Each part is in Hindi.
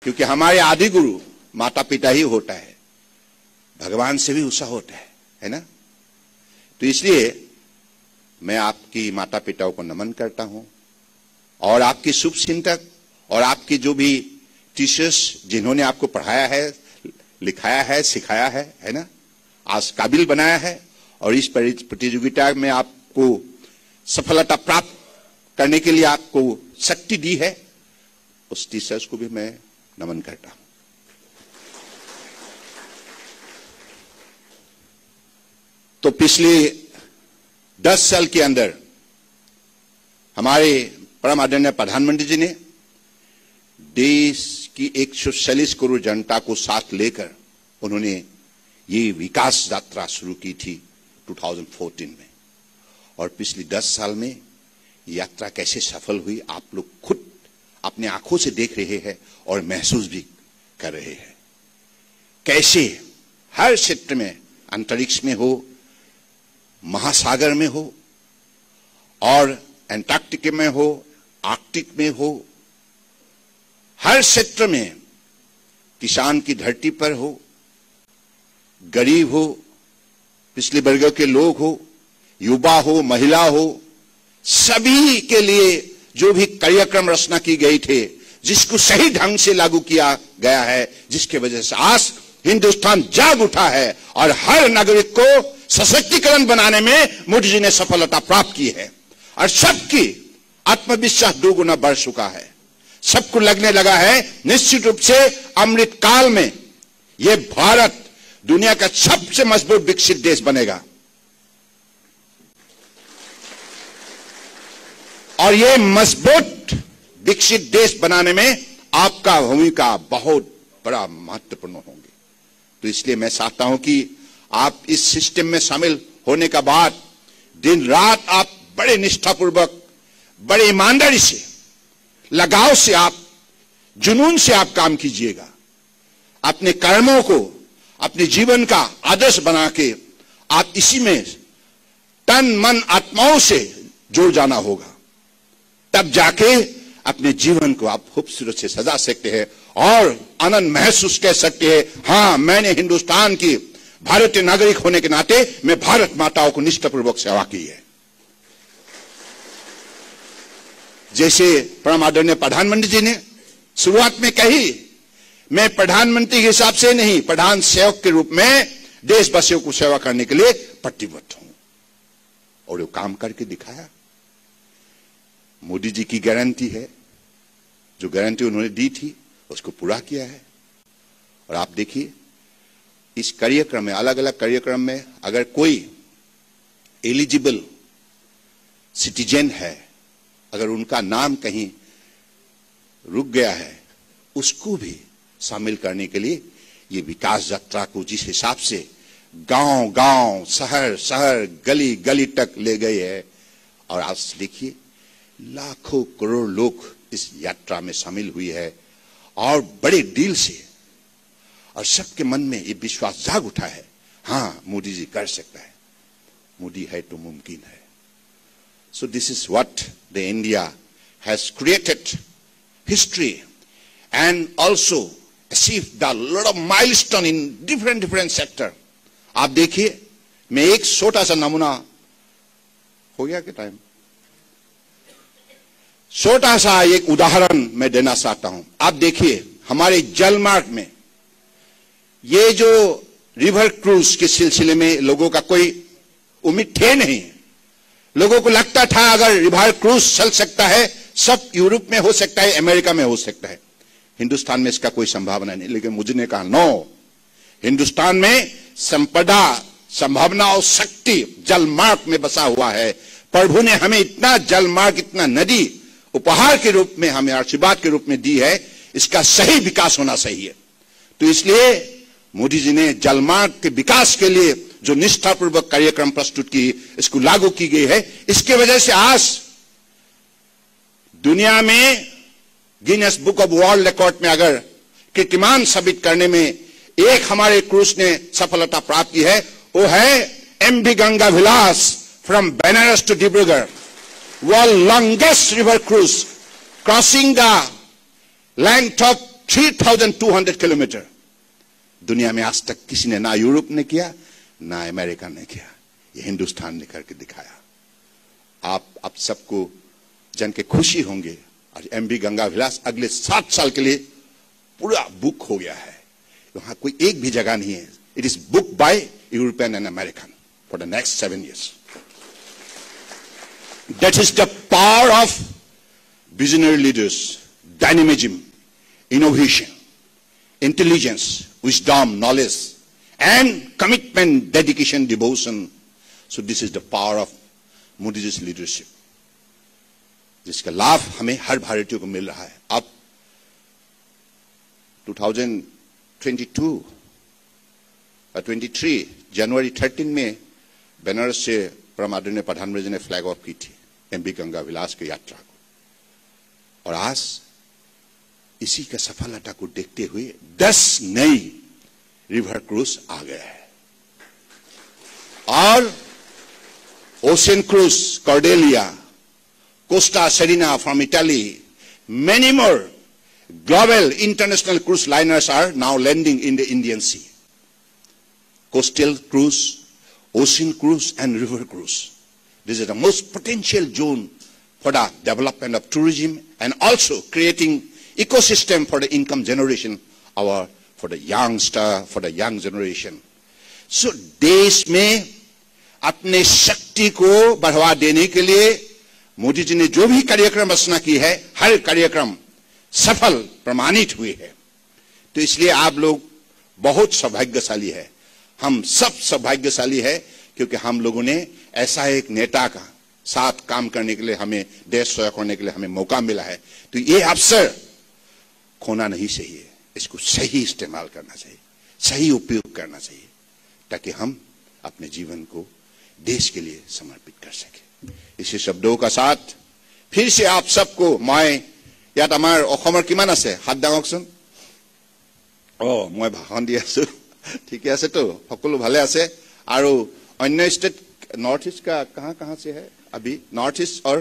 क्योंकि हमारे आदि गुरु माता पिता ही होता है, भगवान से भी ऊंचा होता है ना। तो इसलिए मैं आपकी माता पिताओं को नमन करता हूं और आपकी शुभ चिंतक और आपकी जो भी टीचर्स जिन्होंने आपको पढ़ाया है, लिखाया है, सिखाया है ना, आज काबिल बनाया है और इस प्रतियोगिता में आपको सफलता प्राप्त करने के लिए आपको शक्ति दी है, उस टीचर्स को भी मैं नमन करता हूं। तो पिछले 10 साल के अंदर हमारे परम आदरणीय प्रधानमंत्री जी ने देश की 140 करोड़ जनता को साथ लेकर उन्होंने ये विकास यात्रा शुरू की थी 2014 में, और पिछले 10 साल में यात्रा कैसे सफल हुई आप लोग खुद अपने आंखों से देख रहे हैं और महसूस भी कर रहे हैं। कैसे हर क्षेत्र में, अंतरिक्ष में हो, महासागर में हो और एंटार्क्टिका में हो, आर्कटिक में हो, हर क्षेत्र में, किसान की धरती पर हो, गरीब हो, पिछले वर्ग के लोग हो, युवा हो, महिला हो, सभी के लिए जो भी कार्यक्रम रचना की गई थे, जिसको सही ढंग से लागू किया गया है, जिसके वजह से आज हिंदुस्तान जाग उठा है और हर नागरिक को सशक्तिकरण बनाने में मोदी जी ने सफलता प्राप्त की है और सबकी आत्मविश्वास 2 गुना बढ़ चुका है। सबको लगने लगा है निश्चित रूप से अमृत काल में यह भारत दुनिया का सबसे मजबूत विकसित देश बनेगा और यह मजबूत विकसित देश बनाने में आपका भूमिका बहुत बड़ा महत्वपूर्ण होंगे। तो इसलिए मैं चाहता हूं कि आप इस सिस्टम में शामिल होने का बाद दिन रात आप बड़े निष्ठापूर्वक, बड़े ईमानदारी से, लगाव से, आप जुनून से आप काम कीजिएगा। अपने कर्मों को अपने जीवन का आदर्श बना के आप इसी में तन मन आत्माओं से जुड़ जाना होगा, तब जाके अपने जीवन को आप खूबसूरत से सजा सकते हैं और आनंद महसूस कर सकते हैं, हां मैंने हिंदुस्तान की भारतीय नागरिक होने के नाते मैं भारत माताओं को निष्ठापूर्वक सेवा की है। जैसे परम आदरणीय प्रधानमंत्री जी ने शुरुआत में कही, मैं प्रधानमंत्री के हिसाब से नहीं, प्रधान सेवक के रूप में देशवासियों को सेवा करने के लिए प्रतिबद्ध हूं, और वो काम करके दिखाया। मोदी जी की गारंटी है, जो गारंटी उन्होंने दी थी उसको पूरा किया है। और आप देखिए इस कार्यक्रम में, अलग अलग कार्यक्रम में, अगर कोई एलिजिबल सिटीजन है, अगर उनका नाम कहीं रुक गया है, उसको भी शामिल करने के लिए ये विकास यात्रा को जिस हिसाब से गांव गांव, शहर शहर, गली गली तक ले गए है, और आज देखिए लाखों करोड़ लोग इस यात्रा में शामिल हुई है और बड़े दिल से, और सबके मन में ये विश्वास जाग उठा है, हां मोदी जी कर सकता है, मोदी है तो मुमकिन है। So this is what the India has created history and also achieved a lot of milestone in different sector. आप देखिए, मैं एक छोटा सा नमूना, हो गया क्या टाइम, छोटा सा एक उदाहरण मैं देना चाहता हूं। आप देखिए हमारे जल मार्ग में ये जो रिवर क्रूज के सिलसिले में लोगों का कोई उम्मीद थे नहीं। लोगों को लगता था अगर रिवर क्रूज चल सकता है, सब यूरोप में हो सकता है, अमेरिका में हो सकता है, हिंदुस्तान में इसका कोई संभावना नहीं। लेकिन मुझे ने कहा नो, हिंदुस्तान में संपदा, संभावना और शक्ति जल मार्ग में बसा हुआ है। प्रभु ने हमें इतना जल मार्ग, इतना नदी उपहार के रूप में, हमें आशीर्वाद के रूप में दी है, इसका सही विकास होना चाहिए। तो इसलिए मोदी जी ने जलमार्ग के विकास के लिए जो निष्ठापूर्वक कार्यक्रम प्रस्तुत की, इसको लागू की गई है। इसके वजह से आज दुनिया में Guinness book of world record में अगर कीर्तिमान साबित करने में एक हमारे क्रूज ने सफलता प्राप्त की है, वो है MV Ganga Vilas from Banaras to Dibrugarh, world longest river cruise crossing the length of 3,200 kilometre. दुनिया में आज तक किसी ने, ना यूरोप ने किया ना अमेरिका ने किया, ये हिंदुस्तान ने करके दिखाया। आप सबको जान के खुशी होंगे। और एमवी गंगा विलास अगले 7 साल के लिए पूरा बुक हो गया है। वहां कोई एक भी जगह नहीं है। It is book by European and American for the next 7 years. That is the power of visionary leaders, dynamism, innovation, intelligence, wisdom, knowledge, and commitment, dedication, devotion. So this is the power of Modi ji's leadership, जिसका लाभ हमें हर भारतीय को मिल रहा है। अब 23 जनवरी 13 में बनारस से परम आदरणीय प्रधानमंत्री ने फ्लैग ऑफ की थी एमवी गंगा विलास की यात्रा को। और आज इसी का सफलता को देखते हुए 10 नई रिवर क्रूज आ गए हैं। और ocean cruise Cordelia, Costa Serena from Italy, many more global international cruise liners are now landing in the Indian Sea. Coastal cruise, ocean cruise, and river cruise. This is the most potential zone for the development of tourism and also creating ecosystem for the income generation for the youngster, for the young generation. So देश में अपने शक्ति को बढ़ावा देने के लिए मोदी जी ने जो भी कार्यक्रम रचना की है, हर कार्यक्रम सफल प्रमाणित हुए हैं। तो इसलिए आप लोग बहुत सौभाग्यशाली है, हम सब सौभाग्यशाली है, क्योंकि हम लोगों ने ऐसा एक नेता का साथ काम करने के लिए, हमें देश सेवा करने के लिए हमें मौका मिला है। तो ये अवसर खोना नहीं चाहिए, इसको सही इस्तेमाल करना चाहिए, सही उपयोग करना चाहिए, ताकि हम अपने जीवन को देश के लिए समर्पित कर सके। इसी शब्दों का साथ फिर से आप सबको मैं यात आमार অসমৰ কিমান আছে হাত দাঙকচোন। মই ভাষণ দি আছো, ঠিকে আছে তো, সকলো ভালে আছে। আৰু अन्य स्टेट नॉर्थ ईस्ट का कहां से है अभी? नॉर्थ ईस्ट और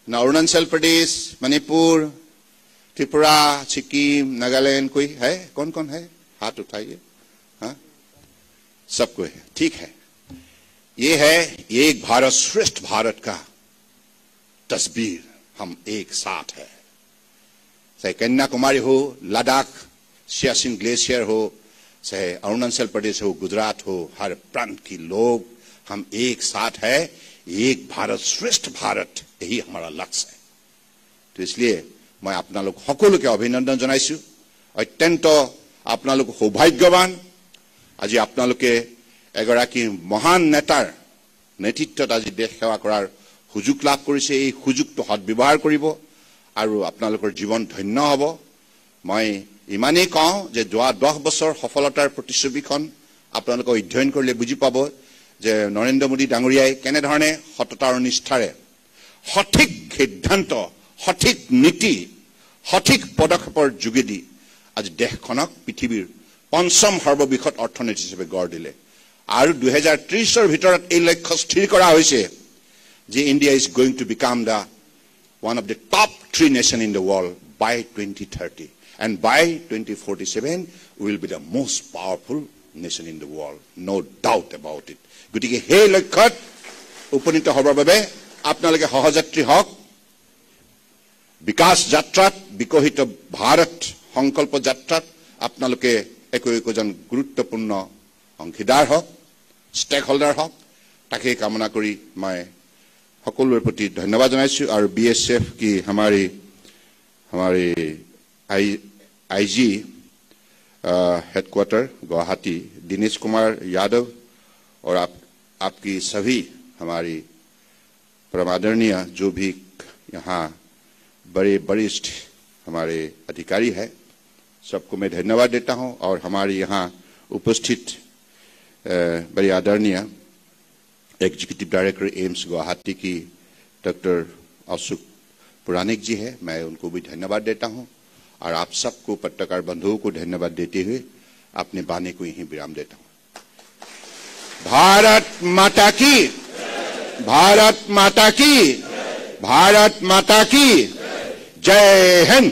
अरुणाचल प्रदेश, मणिपुर, त्रिपुरा, सिक्किम, नागालैंड कोई है? कौन कौन है? हाथ उठाइए। हाँ, सबको है, ठीक है। ये है एक भारत श्रेष्ठ भारत का तस्वीर, हम एक साथ है। चाहे कन्याकुमारी हो, लद्दाख, सियाचिन ग्लेशियर हो, चाहे अरुणाचल प्रदेश हो, गुजरात हो, हर प्रांत के लोग हम एक साथ है। एक भारत श्रेष्ठ भारत, यही हमारा लक्ष्य है। तो इसलिए मैं आपनालोक সকলোকে অভিনন্দন জনাইছো। অত্যন্ত আপোনালোক সৌভাগ্যৱান, আজি আপোনালোকে এগৰাকী মহান নেতাৰ নেতৃত্বত আজি দেশ সেৱা কৰাৰ সুযোগ লাভ কৰিছে। এই সুযোগটো সদ্ব্যৱহাৰ কৰিব আৰু আপোনালোকৰ জীৱন ধন্য হ'ব। মই ইমানেই কওঁ যে যোৱা 10 বছৰ সফলতাৰ প্ৰতিচ্ছবিখন আপোনালোকে অধ্যয়ন কৰিলে বুজি পাব যে নৰেন্দ্ৰ মোদী ডাঙৰীয়াই কেনেধৰণে সততা আৰু নিষ্ঠাৰে সঠিক সিদ্ধান্ত, সঠিক নীতি, সঠিক পদক্ষেপৰ যোগেদি আজি দেশখনক পৃথিৱীৰ 5ম সৰ্ববৃহৎ অৰ্থনীতি হিচাপে গঢ় দিলে। আৰু 2030ৰ ভিতৰত এই লক্ষ্য স্থিৰ কৰা হৈছে যে India is going to become the one of the top 3 nations in the world by 2030. And by 2047, we will be the most powerful nation in the world. No doubt about it. গতিকে সেই লক্ষ্যত উপনীত হবৰ বাবে আপোনালোকে সহযাত্ৰী হওক। বিকাশ যাত্ৰাত, বিকশিত ভাৰত সংকল্প যাত্ৰাত আপোনালোকে একোজন গুৰুত্বপূৰ্ণ অংশীদাৰ হওক, ষ্টেক হোল্ডাৰ হওক। তাকে কামনা কৰি মই সকলোৰে প্ৰতি ধন্যবাদ জনাইছো। আৰু बीएसएफ की हमारी आईजी हेडक्वार्टर गुवाहाटी दिनेश कुमार यादव और आपकी सभी हमारी परमादरणीय जो भी यहाँ बड़े वरिष्ठ हमारे अधिकारी है, सबको मैं धन्यवाद देता हूँ। और हमारे यहाँ उपस्थित बड़े आदरणीय एग्जीक्यूटिव डायरेक्टर एम्स गुवाहाटी की डॉक्टर अशोक पुराणिक जी है, मैं उनको भी धन्यवाद देता हूं। और आप सबको पत्रकार बंधुओं को धन्यवाद देते हुए अपने वाणी को यहीं विराम देता हूं। भारत माता की, भारत माता की, भारत माता की जय हिंद।